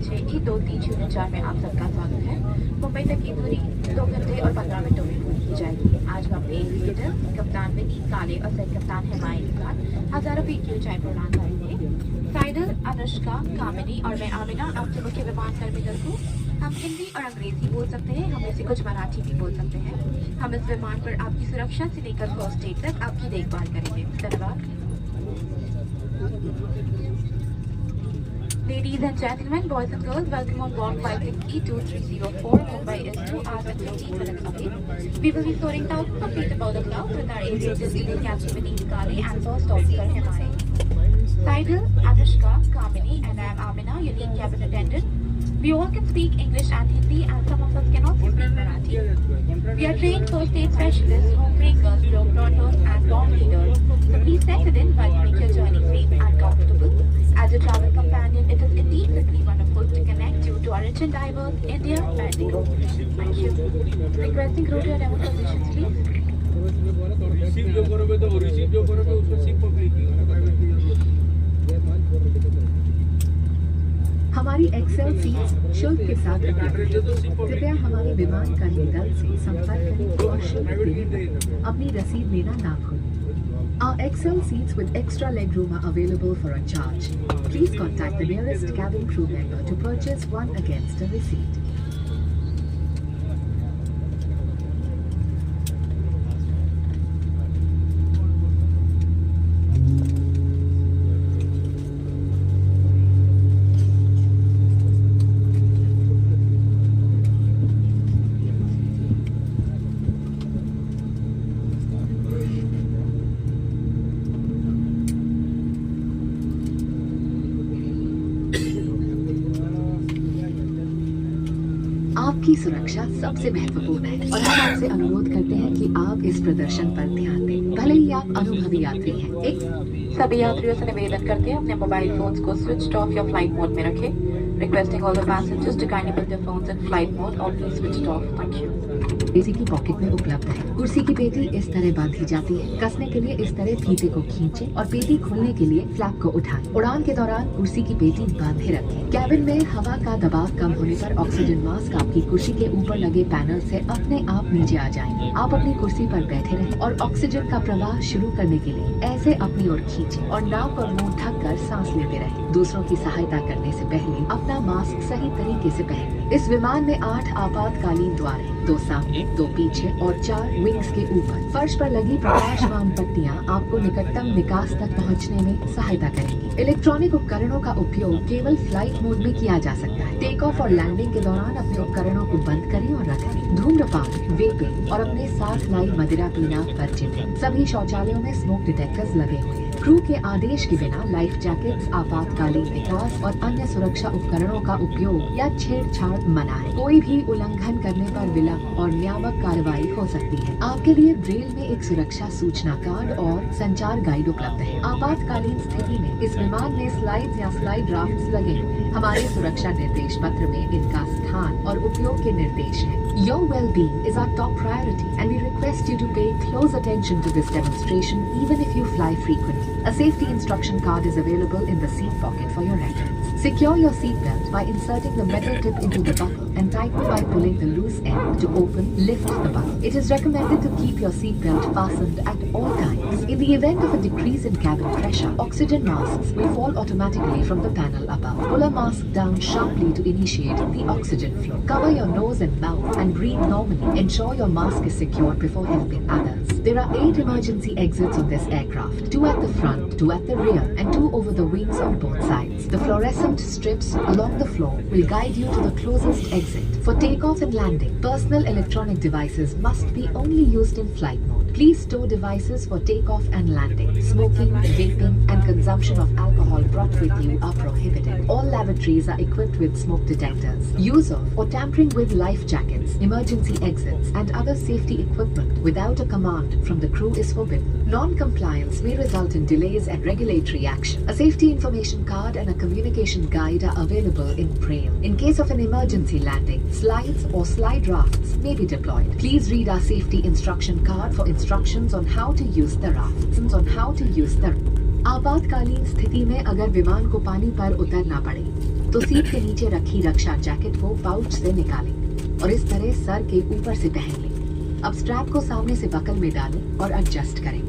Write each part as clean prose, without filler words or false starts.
6E2304 में आप सबका स्वागत है। मुंबई तक की दूरी 2 घंटे और 15 मिनटों में पूरी की जाएगी। आज हम अपने एविएटर कप्तान विनीत काले और सह कप्तान हिमायत के साथ हजारों फीट की ऊंचाई पर उड़ान भरेंगे। साइडल, अनुष्का, कामिनी और मैं आमिना आपके मुख्य विमान टर्मिनल को हम हिंदी और अंग्रेजी बोल सकते हैं, हम इसे कुछ मराठी भी बोल सकते हैं। हम इस विमान पर आपकी सुरक्षा से लेकर फर्स्ट एड तक आपकी देखभाल करेंगे। धन्यवाद। Ladies and gentlemen, boys and girls, welcome on board flight E2304. Mumbai is 2 hours and 15 minutes away. We will be soaring thousands of feet above the clouds with our aviators leading Captain Vineet Kale and First Officer Himayat. Saidal, Anushka, Kamini, and I am Amina, your lead cabin attendant. We all can speak English and Hindi, and some of us can also speak Marathi. We are trained first aid specialists, home breakers, globe trotters, and bomb leaders. So please settle in while you make your journey safe and comfortable. As your travel companion, it is indeed simply wonderful to connect you to our rich and diverse India Mexico. Thank you. Requesting crew to your demo positions, please. हमारी Excel seats शुल्क के साथ उपलब्ध हैं। कृपया हमारे विमान कार्य दल से संपर्क करें और शुल्क देने पर अपनी रसीद लेना ना भूलें। Our Excel seats with extra legroom are available for a charge. Please contact the nearest cabin crew member to purchase one against a receipt. आपकी सुरक्षा सबसे महत्वपूर्ण है और हम आपसे अनुरोध करते हैं कि आप इस प्रदर्शन पर ध्यान दें, भले ही आप अनुभवी यात्री हैं। सभी यात्रियों से निवेदन करते हैं अपने मोबाइल फोन्स को स्विच ऑफ या फ्लाइट मोड में रखें। Requesting all the passengers to kindly put their phones in flight mode or please switch it off. Thank you. AC की पॉकेट में उपलब्ध है। कुर्सी की पेटी इस तरह बांधी जाती है। कसने के लिए इस तरह फीते को खींचें और पेटी खोलने के लिए फ्लैप को उठाएं। उड़ान के दौरान कुर्सी की पेटी बांधे रखें। कैबिन में हवा का दबाव कम होने पर ऑक्सीजन मास्क आपकी कुर्सी के ऊपर लगे पैनल से अपने आप नीचे आ जाएंगे। आप अपनी कुर्सी पर बैठे रहें और ऑक्सीजन का प्रवाह शुरू करने के लिए ऐसे अपनी ओर खींचें और नाक और मुंह ढक कर सांस लेते रहें। दूसरों की सहायता करने से पहले अपना मास्क सही तरीके से पहनें। इस विमान में 8 आपातकालीन द्वार हैं, 2 सामने, 2 पीछे और 4 विंग्स के ऊपर। फर्श पर लगी प्रकाशमान पट्टियां आपको निकटतम निकास तक पहुंचने में सहायता करेंगी। इलेक्ट्रॉनिक उपकरणों का उपयोग केवल फ्लाइट मोड में किया जा सकता है। टेक ऑफ और लैंडिंग के दौरान अपने उपकरणों को बंद करें और रखें। धूम्रपान, वेपिंग और अपने साथ लाई मदिरा पीना वर्जित है। सभी शौचालयों में स्मोक डिटेक्टर्स लगे हुए हैं। क्रू के आदेश के बिना लाइफ जैकेट्स, आपातकालीन निकास और अन्य सुरक्षा उपकरणों का उपयोग या छेड़छाड़ मना है। कोई भी उल्लंघन करने पर विलंब और नियामक कार्रवाई हो सकती है। आपके लिए ब्रेल में एक सुरक्षा सूचना कार्ड और संचार गाइड उपलब्ध है। आपातकालीन स्थिति में इस विमान में स्लाइड्स या स्लाइड राफ्ट्स लगे हुए हैं। हमारे सुरक्षा निर्देश पत्र में इनका स्थान और उपयोग के निर्देश हैं। Your well-being is our top priority and we request you to pay close attention to this demonstration even if you fly frequently. A safety instruction card is available in the seat pocket for your reference. Secure your seatbelt by inserting the metal tip into the buckle and tighten by pulling the loose end to open, lift the buckle. It is recommended to keep your seatbelt fastened at all times. In the event of a decrease in cabin pressure, oxygen masks will fall automatically from the panel above. Pull a mask down sharply to initiate the oxygen flow. Cover your nose and mouth and breathe normally. Ensure your mask is secured before helping others. There are 8 emergency exits on this aircraft, 2 at the front, 2 at the rear, and 2 over the wings on both sides. The fluorescent strips along the floor will guide you to the closest exit. For takeoff and landing, personal electronic devices must be only used in flight mode. Please store devices for takeoff and landing. Smoking, vaping, and consumption of alcohol brought with you are prohibited. All lavatories are equipped with smoke detectors. Use of or tampering with life jackets, emergency exits, and other safety equipment without a command from the crew is forbidden. Non-compliance may result in delays and regulatory action. A safety information card and a communication guide are available in Braille. In case of an emergency landing, slides or slide rafts may be deployed. Please read our safety instruction card for instructions on how to use the rafts. आपातकालीन स्थिति में अगर विमान को पानी पर उतरना पड़े तो सीट के नीचे रखी रक्षा जैकेट को पाउच से निकालें और इस तरह सर के ऊपर से पहन लें। अब स्ट्रैप को सामने से बकल में डालें और एडजस्ट करें।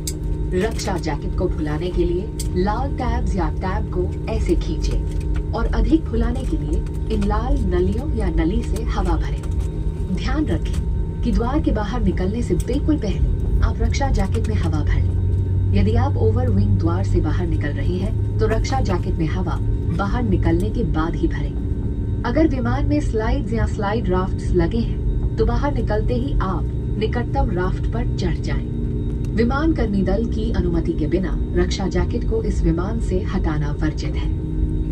रक्षा जैकेट को फुलाने के लिए लाल टैब्स या टैब को ऐसे खींचें और अधिक फुलाने के लिए इन लाल नलियों या नली से हवा भरें। ध्यान रखें कि द्वार के बाहर निकलने से बिल्कुल पहले आप रक्षा जैकेट में हवा भर लें। यदि आप ओवर विंग द्वार से बाहर निकल रही हैं, तो रक्षा जैकेट में हवा बाहर निकलने के बाद ही भरें। अगर विमान में स्लाइड्स या स्लाइड राफ्ट्स लगे हैं, तो बाहर निकलते ही आप निकटतम राफ्ट पर चढ़ जाएं। विमान कर्मी दल की अनुमति के बिना रक्षा जैकेट को इस विमान से हटाना वर्जित है।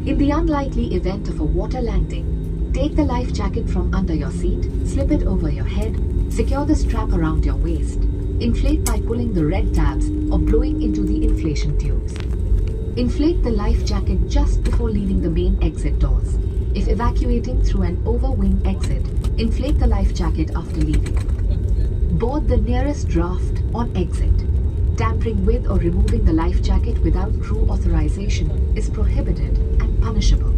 In the unlikely event of a water landing, take the life jacket from under your seat, slip it over your head, secure the strap around your waist, inflate by pulling the red tabs or blowing into the inflation tubes. Inflate the life jacket just before leaving the main exit doors. If evacuating through an overwing exit, inflate the life jacket after leaving. Board the nearest draft on exit. Tampering with or removing the life jacket without crew authorization is prohibited and punishable.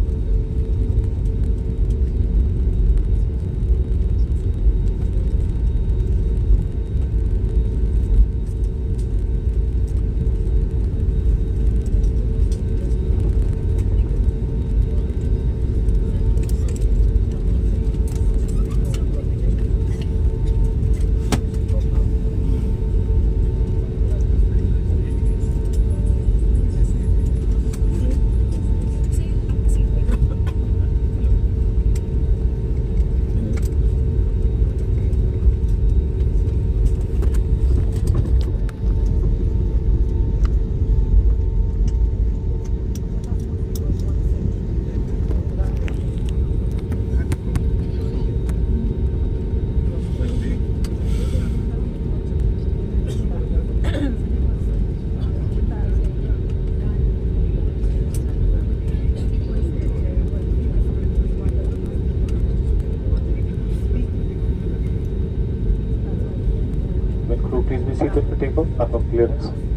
Will crew please be seated for takeoff? Up clearance.